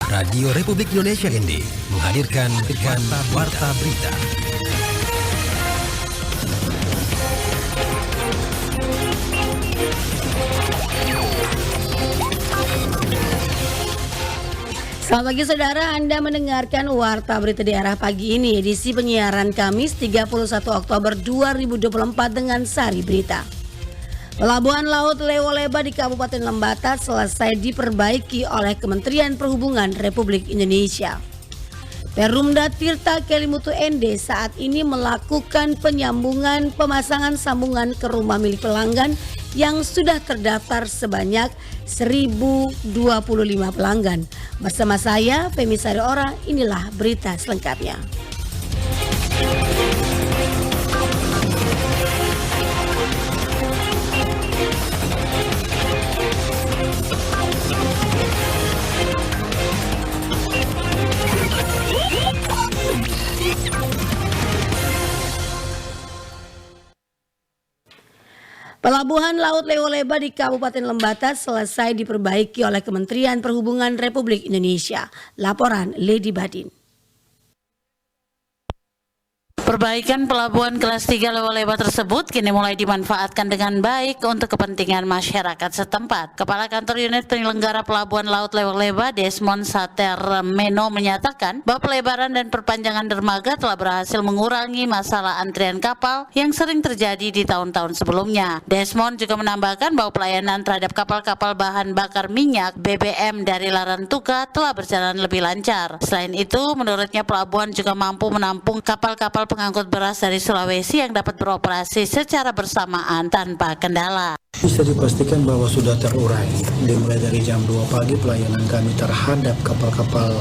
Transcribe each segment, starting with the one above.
Radio Republik Indonesia ND menghadirkan Warta Berita. Selamat pagi saudara, Anda mendengarkan Warta Berita Daerah pagi ini, edisi penyiaran Kamis 31 Oktober 2024 dengan sari berita. Pelabuhan Laut Lewo-Leba di Kabupaten Lembata selesai diperbaiki oleh Kementerian Perhubungan Republik Indonesia. Perumda Tirta Kelimutu ND saat ini melakukan penyambungan pemasangan sambungan ke rumah milik pelanggan yang sudah terdaftar sebanyak 1.025 pelanggan. Bersama saya, Femi Sari Ora, inilah berita selengkapnya. Pelabuhan Laut Lewo-Leba di Kabupaten Lembata selesai diperbaiki oleh Kementerian Perhubungan Republik Indonesia. Laporan Lady Badin. Perbaikan pelabuhan kelas 3 Lewo-Leba tersebut kini mulai dimanfaatkan dengan baik untuk kepentingan masyarakat setempat. Kepala Kantor Unit Penyelenggara Pelabuhan Laut Lewo-Leba, Desmond Satermeno, menyatakan bahwa pelebaran dan perpanjangan dermaga telah berhasil mengurangi masalah antrian kapal yang sering terjadi di tahun-tahun sebelumnya. Desmond juga menambahkan bahwa pelayanan terhadap kapal-kapal bahan bakar minyak BBM dari Larantuka telah berjalan lebih lancar. Selain itu, menurutnya pelabuhan juga mampu menampung kapal-kapal pengangkut beras dari Sulawesi yang dapat beroperasi secara bersamaan tanpa kendala. Bisa dipastikan bahwa sudah terurai. Dimulai dari jam 2 pagi pelayanan kami terhadap kapal-kapal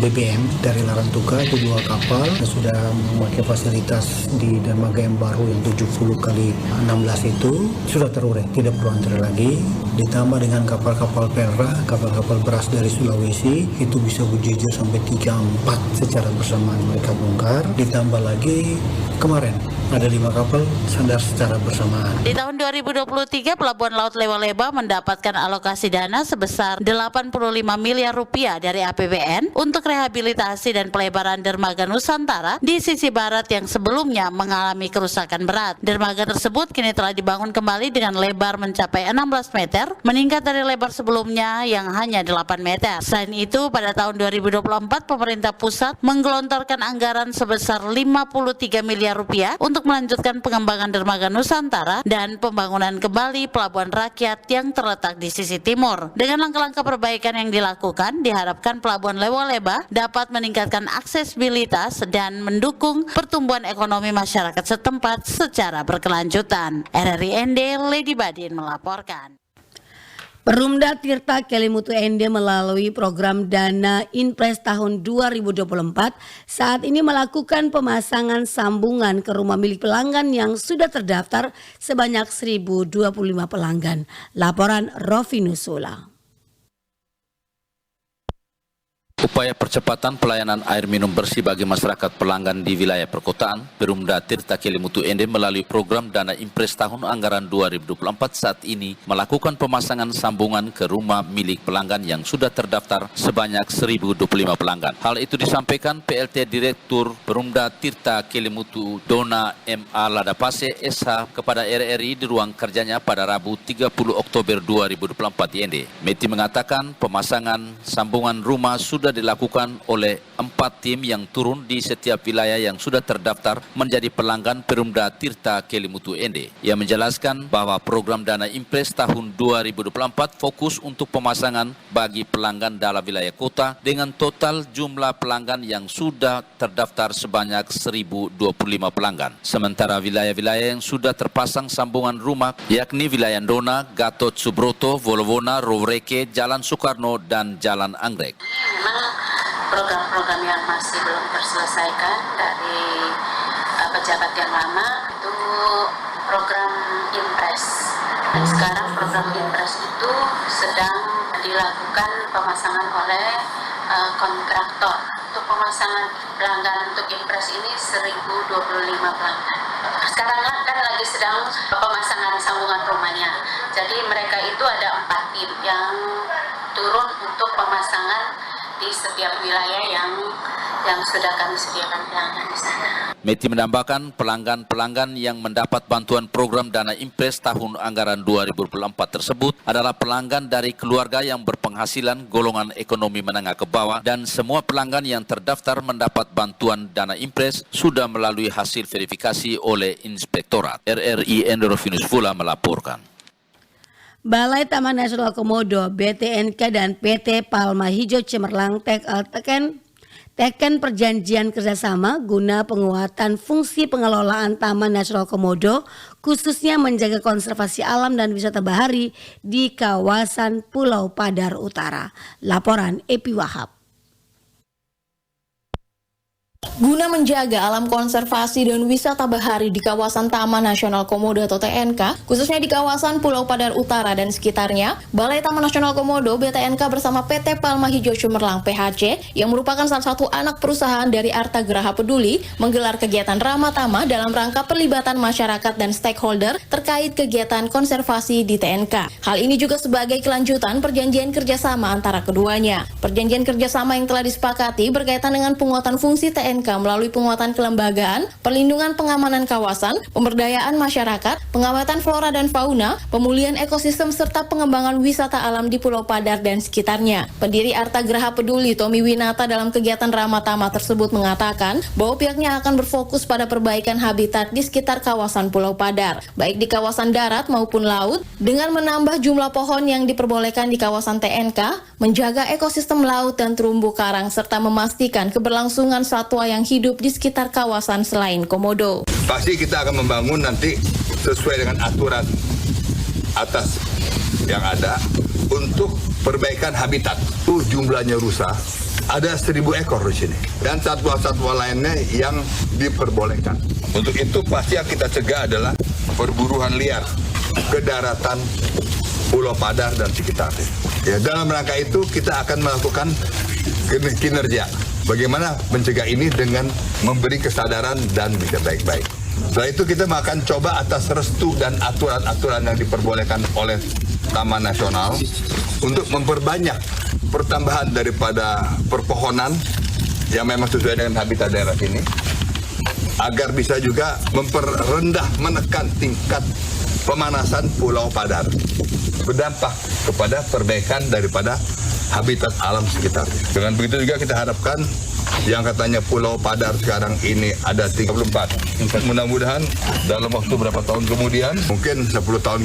BBM dari Larantuka, itu 2 kapal sudah memakai fasilitas di dermaga yang baru yang 70 kali 16 itu sudah terurai, tidak perlu antri lagi. Ditambah dengan kapal-kapal perra, kapal-kapal beras dari Sulawesi itu bisa berjejak sampai 3-4 secara bersamaan mereka bongkar. Ditambah lagi kemarin ada 5 kapal sandar secara bersamaan. Di tahun 2023, Pelabuhan Laut Lewo-Leba mendapatkan alokasi dana sebesar 85 miliar rupiah dari APBN untuk rehabilitasi dan pelebaran dermaga Nusantara di sisi barat yang sebelumnya mengalami kerusakan berat. Dermaga tersebut kini telah dibangun kembali dengan lebar mencapai 16 meter, meningkat dari lebar sebelumnya yang hanya 8 meter. Selain itu, pada tahun 2024, pemerintah pusat menggelontorkan anggaran sebesar 53 miliar rupiah untuk melanjutkan pengembangan dermaga Nusantara dan pembangunan kembali pelabuhan rakyat yang terletak di sisi timur. Dengan langkah-langkah perbaikan yang dilakukan, diharapkan pelabuhan Lewo-Leba dapat meningkatkan aksesibilitas dan mendukung pertumbuhan ekonomi masyarakat setempat secara berkelanjutan. RRI ND, Lady Badin melaporkan. Perumda Tirta Kelimutu ND melalui program Dana Inpres tahun 2024 saat ini melakukan pemasangan sambungan ke rumah milik pelanggan yang sudah terdaftar sebanyak 1.025 pelanggan. Laporan Rofi Nusula. Upaya percepatan pelayanan air minum bersih bagi masyarakat pelanggan di wilayah perkotaan, Perumda Tirta Kelimutu ND melalui program Dana Impres tahun anggaran 2024 saat ini melakukan pemasangan sambungan ke rumah milik pelanggan yang sudah terdaftar sebanyak 1.025 pelanggan. Hal itu disampaikan PLT Direktur Perumda Tirta Kelimutu Dona MA Ladapase SH kepada RRI di ruang kerjanya pada Rabu 30 Oktober 2024 di ND. Meti mengatakan pemasangan sambungan rumah sudah dilakukan oleh 4 tim yang turun di setiap wilayah yang sudah terdaftar menjadi pelanggan Perumda Tirta Kelimutu ND. Ia menjelaskan bahwa program Dana Impres tahun 2024 fokus untuk pemasangan bagi pelanggan dalam wilayah kota dengan total jumlah pelanggan yang sudah terdaftar sebanyak 1.025 pelanggan. Sementara wilayah-wilayah yang sudah terpasang sambungan rumah yakni wilayah Dona, Gatot Subroto, Wolowona, Rowreke, Jalan Soekarno, dan Jalan Anggrek. Program-program yang masih belum terselesaikan dari pejabat yang lama itu program Impres. Dan sekarang program Impres itu sedang dilakukan pemasangan oleh kontraktor. Untuk pemasangan pelanggan untuk Impres ini 1.025 pelanggan. Sekarang kan lagi sedang pemasangan sambungan rumahnya. Jadi mereka itu ada 4 tim yang turun untuk pemasangan di setiap wilayah yang sudah kami sediakan pelanggan di sana. Meti menambahkan pelanggan-pelanggan yang mendapat bantuan program Dana Impres tahun anggaran 2024 tersebut adalah pelanggan dari keluarga yang berpenghasilan golongan ekonomi menengah ke bawah, dan semua pelanggan yang terdaftar mendapat bantuan Dana Impres sudah melalui hasil verifikasi oleh Inspektorat. RRI Endorofinus Fula melaporkan. Balai Taman Nasional Komodo, BTNK dan PT Palma Hijau Cemerlang teken perjanjian kerjasama guna penguatan fungsi pengelolaan Taman Nasional Komodo, khususnya menjaga konservasi alam dan wisata bahari di kawasan Pulau Padar Utara. Laporan Epi Wahab. Guna menjaga alam konservasi dan wisata bahari di kawasan Taman Nasional Komodo atau TNK, khususnya di kawasan Pulau Padar Utara dan sekitarnya, Balai Taman Nasional Komodo BTNK bersama PT Palma Hijau Cemerlang PHC yang merupakan salah satu anak perusahaan dari Arta Geraha Peduli menggelar kegiatan Ramah Tamah dalam rangka perlibatan masyarakat dan stakeholder terkait kegiatan konservasi di TNK. Hal ini juga sebagai kelanjutan perjanjian kerjasama antara keduanya. Perjanjian kerjasama yang telah disepakati berkaitan dengan penguatan fungsi TNK melalui penguatan kelembagaan, perlindungan pengamanan kawasan, pemberdayaan masyarakat, pengamatan flora dan fauna, pemulihan ekosistem serta pengembangan wisata alam di Pulau Padar dan sekitarnya. Pendiri Arta Geraha Peduli Tommy Winata dalam kegiatan Ramah Tamah tersebut mengatakan bahwa pihaknya akan berfokus pada perbaikan habitat di sekitar kawasan Pulau Padar, baik di kawasan darat maupun laut, dengan menambah jumlah pohon yang diperbolehkan di kawasan TNK, menjaga ekosistem laut dan terumbu karang, serta memastikan keberlangsungan satwa yang hidup di sekitar kawasan selain Komodo. Pasti kita akan membangun nanti sesuai dengan aturan atas yang ada untuk perbaikan habitat. Itu jumlahnya rusa ada 1.000 ekor di sini dan satwa-satwa lainnya yang diperbolehkan. Untuk itu pasti yang kita cegah adalah perburuan liar ke daratan Pulau Padar dan sekitarnya. Ya, dalam rangka itu kita akan melakukan kinerja. Bagaimana mencegah ini dengan memberi kesadaran dan bisa baik-baik. Setelah itu kita akan coba atas restu dan aturan-aturan yang diperbolehkan oleh Taman Nasional untuk memperbanyak pertambahan daripada perpohonan yang memang sesuai dengan habitat daerah ini, agar bisa juga menekan tingkat pemanasan Pulau Padar, berdampak kepada perbaikan daripada habitat alam sekitarnya. Dengan begitu juga kita harapkan yang katanya Pulau Padar sekarang ini ada 34. Mudah-mudahan dalam waktu berapa tahun kemudian, mungkin 10 tahun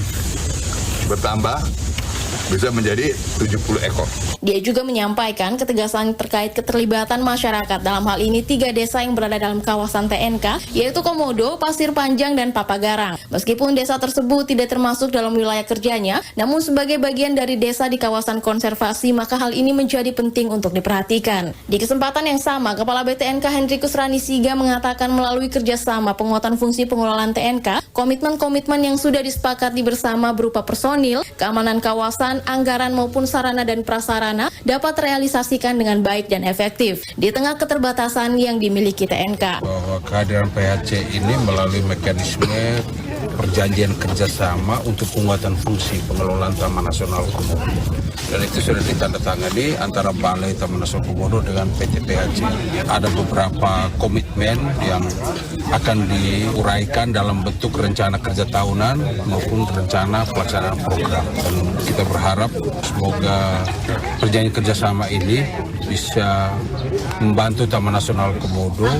bertambah, bisa menjadi 70 ekor. Dia juga menyampaikan ketegasan terkait keterlibatan masyarakat dalam hal ini 3 desa yang berada dalam kawasan TNK, yaitu Komodo, Pasir Panjang, dan Papagarang. Meskipun desa tersebut tidak termasuk dalam wilayah kerjanya, namun sebagai bagian dari desa di kawasan konservasi, maka hal ini menjadi penting untuk diperhatikan. Di kesempatan yang sama, Kepala BTNK Hendrikus Ranisiga mengatakan melalui kerjasama penguatan fungsi pengelolaan TNK, komitmen-komitmen yang sudah disepakati bersama berupa personil, keamanan kawasan, anggaran maupun sarana dan prasarana dapat realisasikan dengan baik dan efektif di tengah keterbatasan yang dimiliki TNK. Bahwa kehadiran PHC ini melalui mekanisme perjanjian kerjasama untuk penguatan fungsi pengelolaan Taman Nasional Komodo. Dan itu sudah ditandatangani antara Balai Taman Nasional Komodo dengan PT PHC. Ada beberapa komitmen yang akan diuraikan dalam bentuk rencana kerja tahunan maupun rencana pelaksanaan program. Dan kita berharap semoga perjanjian kerjasama ini bisa membantu Taman Nasional Komodo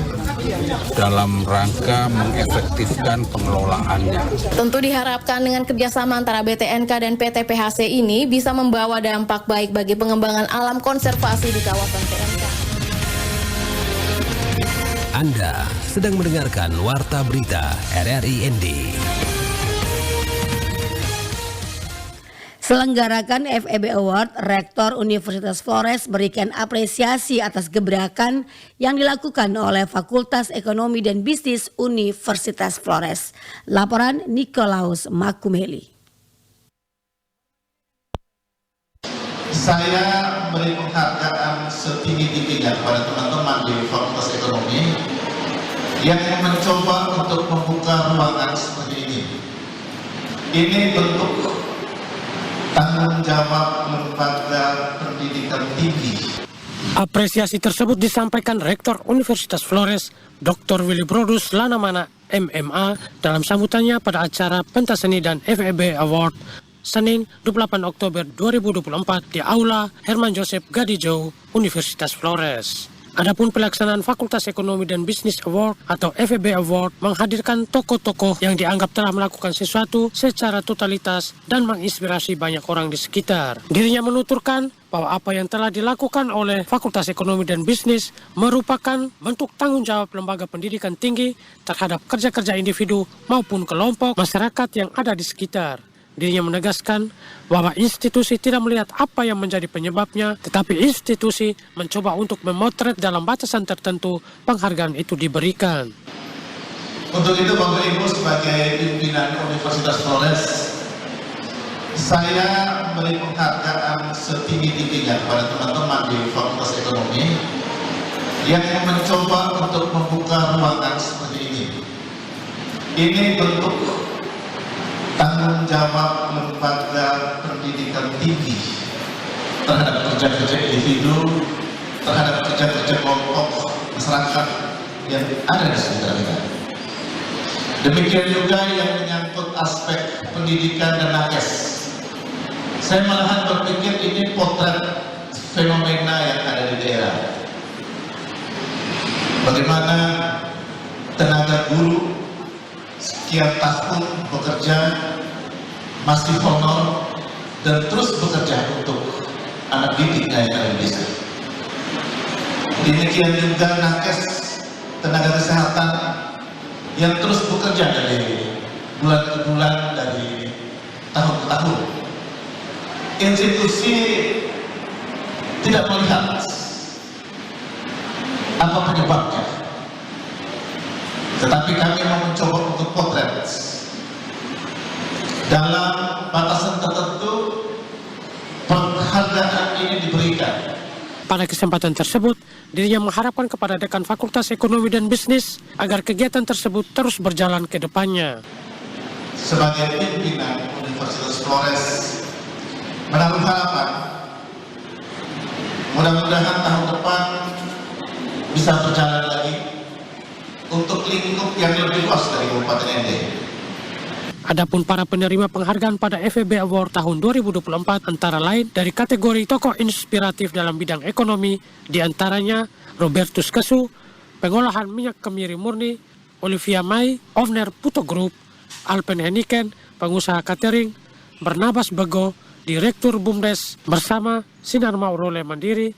dalam rangka mengefektifkan pengelolaannya. Tentu diharapkan dengan kerjasama antara BTNK dan PT PHC ini bisa membawa dampak baik bagi pengembangan alam konservasi di kawasan TNK. Anda sedang mendengarkan Warta Berita RRI ND. Selenggarakan FEB Award, Rektor Universitas Flores berikan apresiasi atas gebrakan yang dilakukan oleh Fakultas Ekonomi dan Bisnis Universitas Flores. Laporan Nikolaus Makumeli. Saya beri penghargaan setinggi-tingginya kepada teman-teman di Fakultas Ekonomi yang mencoba untuk membuka ruangan seperti ini. Ini bentuk tanggung jawab lembaga pendidikan tinggi Apresiasi tersebut disampaikan Rektor Universitas Flores, Dr. Willy Brodus Lanamana, MMA, dalam sambutannya pada acara Pentas Seni dan FEB Award, Senin 28 Oktober 2024 di Aula Herman Joseph Gadijo, Universitas Flores. Adapun pelaksanaan Fakultas Ekonomi dan Bisnis Award atau FEB Award menghadirkan tokoh-tokoh yang dianggap telah melakukan sesuatu secara totalitas dan menginspirasi banyak orang di sekitar. Dirinya menuturkan bahwa apa yang telah dilakukan oleh Fakultas Ekonomi dan Bisnis merupakan bentuk tanggung jawab lembaga pendidikan tinggi terhadap kerja-kerja individu maupun kelompok masyarakat yang ada di sekitar. Dirinya menegaskan bahwa institusi tidak melihat apa yang menjadi penyebabnya, tetapi institusi mencoba untuk memotret dalam batasan tertentu penghargaan itu diberikan. Untuk itu Bapak Ibu sebagai pimpinan Universitas Flores, saya memberi penghargaan setinggi-tingginya kepada teman-teman di Fakultas Ekonomi yang mencoba untuk membuka ruangan seperti ini. Ini bentuk tanggung jawab lembaga pendidikan tinggi terhadap kerja-kerja individu, terhadap kerja-kerja kelompok masyarakat yang ada di sekitar kita. Demikian juga yang menyangkut aspek pendidikan dan nakes. Saya malahan berpikir ini potret fenomena yang ada di daerah. Bagaimana tenaga guru sekian tahun bekerja, masih honor, dan terus bekerja untuk anak didiknya yang ada di desa. Demikian juga nakes, tenaga kesehatan yang terus bekerja dari bulan ke bulan, dari tahun ke tahun. Institusi tidak melihat apa penyebabnya, tetapi kami mau mencoba untuk potret dalam batasan tertentu penghargaan ini diberikan. Pada kesempatan tersebut, dirinya mengharapkan kepada Dekan Fakultas Ekonomi dan Bisnis agar kegiatan tersebut terus berjalan ke depannya. Sebagai pimpinan Universitas Flores, menaruh harapan mudah-mudahan tahun depan bisa berjalan lagi untuk lingkup yang lebih luas dari Kabupaten Ende. Adapun para penerima penghargaan pada FEB Award tahun 2024 antara lain dari kategori tokoh inspiratif dalam bidang ekonomi, diantaranya Robertus Kesu, pengolahan minyak kemiri murni, Olivia Mai, owner Puto Group, Alpen Heniken, pengusaha catering, Barnabas Bego, Direktur BUMDes bersama Sinar Maurole Mandiri.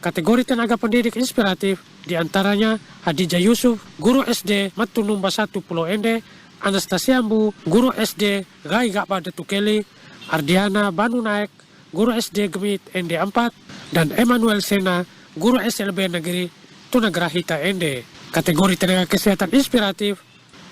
Kategori tenaga pendidik inspiratif diantaranya Hadijah Yusuf, guru SD Matunumba 1 Pulau Ende, Anastasia Ambu, guru SD Gai Gakba Detukeli, Ardiana Banu Naik, guru SD Gemit Ende 4, dan Emmanuel Sena, guru SLB Negeri Tunagrahita Ende. Kategori tenaga kesehatan inspiratif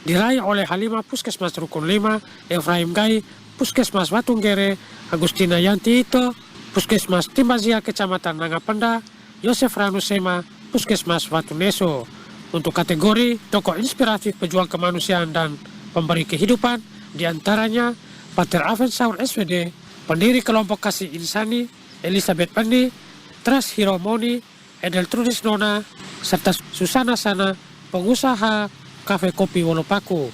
diraih oleh Halimah Puskesmas Rukun 5, Efraim Gai, Puskesmas Watunggere, Agustina Yanti Ito, Puskesmas Timbazia Kecamatan Nangapenda, Yosef Ranusema, Puskesmas Watuneso. Untuk kategori tokoh inspiratif pejuang kemanusiaan dan pemberi kehidupan, diantaranya Pater Aven Saur SVD, pendiri kelompok Kasih Insani, Elizabeth Pandi, Tras Hiromoni, Edel Trudis Nona, serta Susana Sana, pengusaha Kafe Kopi Wolopaku.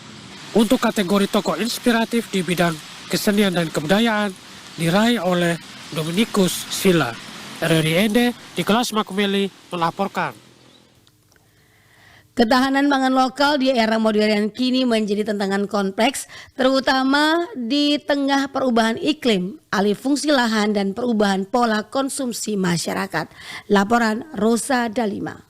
Untuk kategori tokoh inspiratif di bidang kesenian dan kebudayaan, diraih oleh Dominikus Sila. RRI Ende di kelas Makumeli melaporkan. Ketahanan pangan lokal di era modern kini menjadi tantangan kompleks, terutama di tengah perubahan iklim, alih fungsi lahan, dan perubahan pola konsumsi masyarakat. Laporan Rosa Dalima.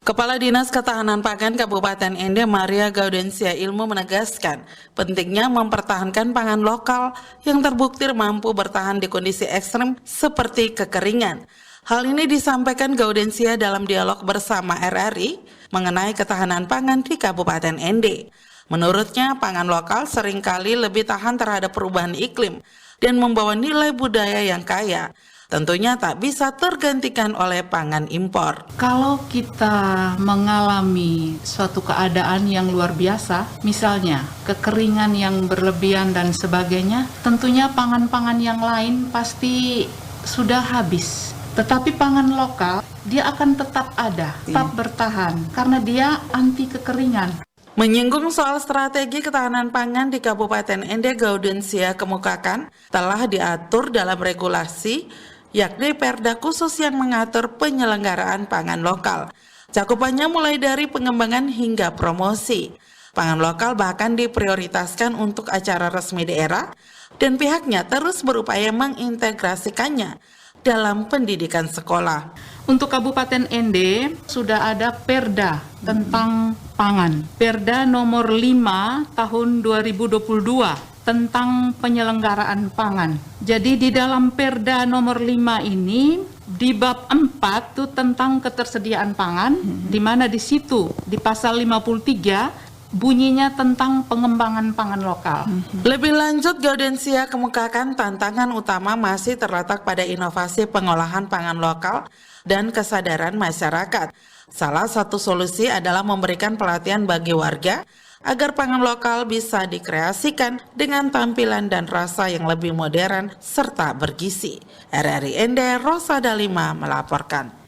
Kepala Dinas Ketahanan Pangan Kabupaten Ende Maria Gaudensia Ilmu menegaskan pentingnya mempertahankan pangan lokal yang terbukti mampu bertahan di kondisi ekstrem seperti kekeringan. Hal ini disampaikan Gaudensia dalam dialog bersama RRI mengenai ketahanan pangan di Kabupaten Ende. Menurutnya, pangan lokal seringkali lebih tahan terhadap perubahan iklim dan membawa nilai budaya yang kaya. Tentunya tak bisa tergantikan oleh pangan impor. Kalau kita mengalami suatu keadaan yang luar biasa, misalnya kekeringan yang berlebihan dan sebagainya, tentunya pangan-pangan yang lain pasti sudah habis. Tetapi pangan lokal dia akan tetap ada, tetap bertahan karena dia anti kekeringan. Menyinggung soal strategi ketahanan pangan di Kabupaten Ende, Gaudensia kemukakan telah diatur dalam regulasi, yakni Perda khusus yang mengatur penyelenggaraan pangan lokal. Cakupannya mulai dari pengembangan hingga promosi. Pangan lokal bahkan diprioritaskan untuk acara resmi daerah dan pihaknya terus berupaya mengintegrasikannya dalam pendidikan sekolah. Untuk Kabupaten Ende sudah ada Perda tentang pangan. Perda nomor 5 tahun 2022 tentang penyelenggaraan pangan. Jadi di dalam Perda nomor 5 ini di bab 4 itu tentang ketersediaan pangan, di mana di situ di pasal 53 bunyinya tentang pengembangan pangan lokal. Lebih lanjut, Gaudensia kemukakan tantangan utama masih terletak pada inovasi pengolahan pangan lokal dan kesadaran masyarakat. Salah satu solusi adalah memberikan pelatihan bagi warga agar pangan lokal bisa dikreasikan dengan tampilan dan rasa yang lebih modern serta bergizi. RRI Ende, Rosa Dalima melaporkan.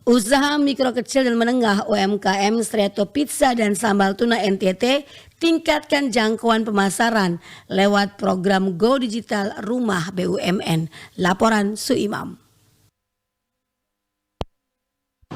Usaha mikro kecil dan menengah UMKM Streto Pizza dan Sambal Tuna NTT tingkatkan jangkauan pemasaran lewat program Go Digital Rumah BUMN. Laporan Suimam.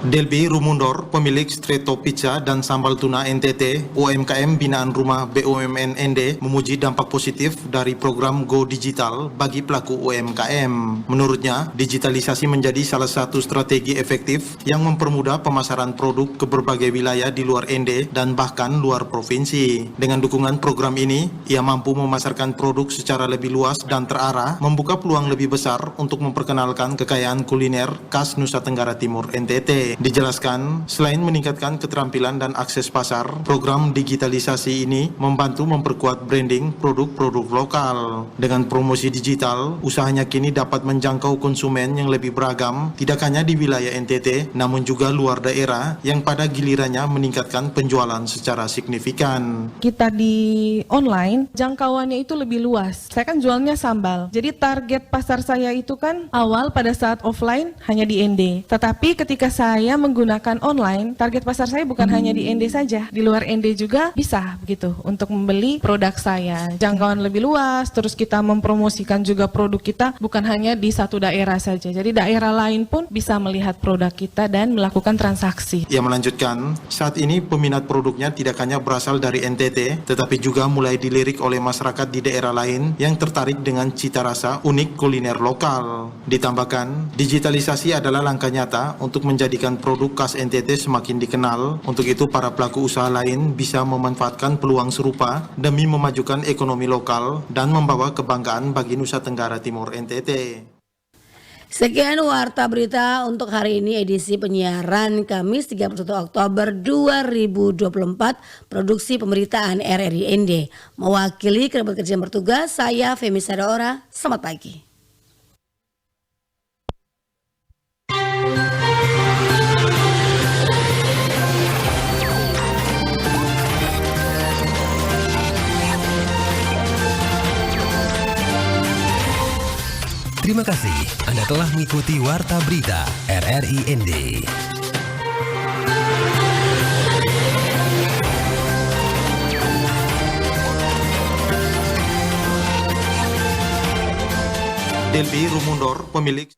Delby Rumundor, pemilik Streto Pizza dan Sambal Tuna NTT, UMKM binaan rumah BUMN Ende, memuji dampak positif dari program Go Digital bagi pelaku UMKM. Menurutnya, digitalisasi menjadi salah satu strategi efektif yang mempermudah pemasaran produk ke berbagai wilayah di luar Ende dan bahkan luar provinsi. Dengan dukungan program ini, ia mampu memasarkan produk secara lebih luas dan terarah, membuka peluang lebih besar untuk memperkenalkan kekayaan kuliner khas Nusa Tenggara Timur NTT. Dijelaskan, selain meningkatkan keterampilan dan akses pasar, program digitalisasi ini membantu memperkuat branding produk-produk lokal. Dengan promosi digital, usahanya kini dapat menjangkau konsumen yang lebih beragam, tidak hanya di wilayah NTT, namun juga luar daerah yang pada gilirannya meningkatkan penjualan secara signifikan. Kita di online, jangkauannya itu lebih luas. Saya kan jualnya sambal, jadi target pasar saya itu kan awal pada saat offline hanya di Ende. Tetapi ketika saya menggunakan online, target pasar saya bukan hanya di Ende saja, di luar Ende juga bisa begitu untuk membeli produk saya. Jangkauan lebih luas, terus kita mempromosikan juga produk kita bukan hanya di satu daerah saja. Jadi daerah lain pun bisa melihat produk kita dan melakukan transaksi. Ia melanjutkan, saat ini peminat produknya tidak hanya berasal dari NTT, tetapi juga mulai dilirik oleh masyarakat di daerah lain yang tertarik dengan cita rasa unik kuliner lokal. Ditambahkan, digitalisasi adalah langkah nyata untuk menjadikan produk khas NTT semakin dikenal. Untuk itu, para pelaku usaha lain bisa memanfaatkan peluang serupa demi memajukan ekonomi lokal dan membawa kebanggaan bagi Nusa Tenggara Timur NTT. Sekian Warta Berita untuk hari ini edisi penyiaran Kamis 31 Oktober 2024 produksi pemberitaan RRI Ende. Mewakili kerabat kerja yang bertugas, saya Femi Sadaora. Selamat pagi. Terima kasih Anda telah mengikuti Warta Berita RRI Ende. Delby Rumundor, pemilik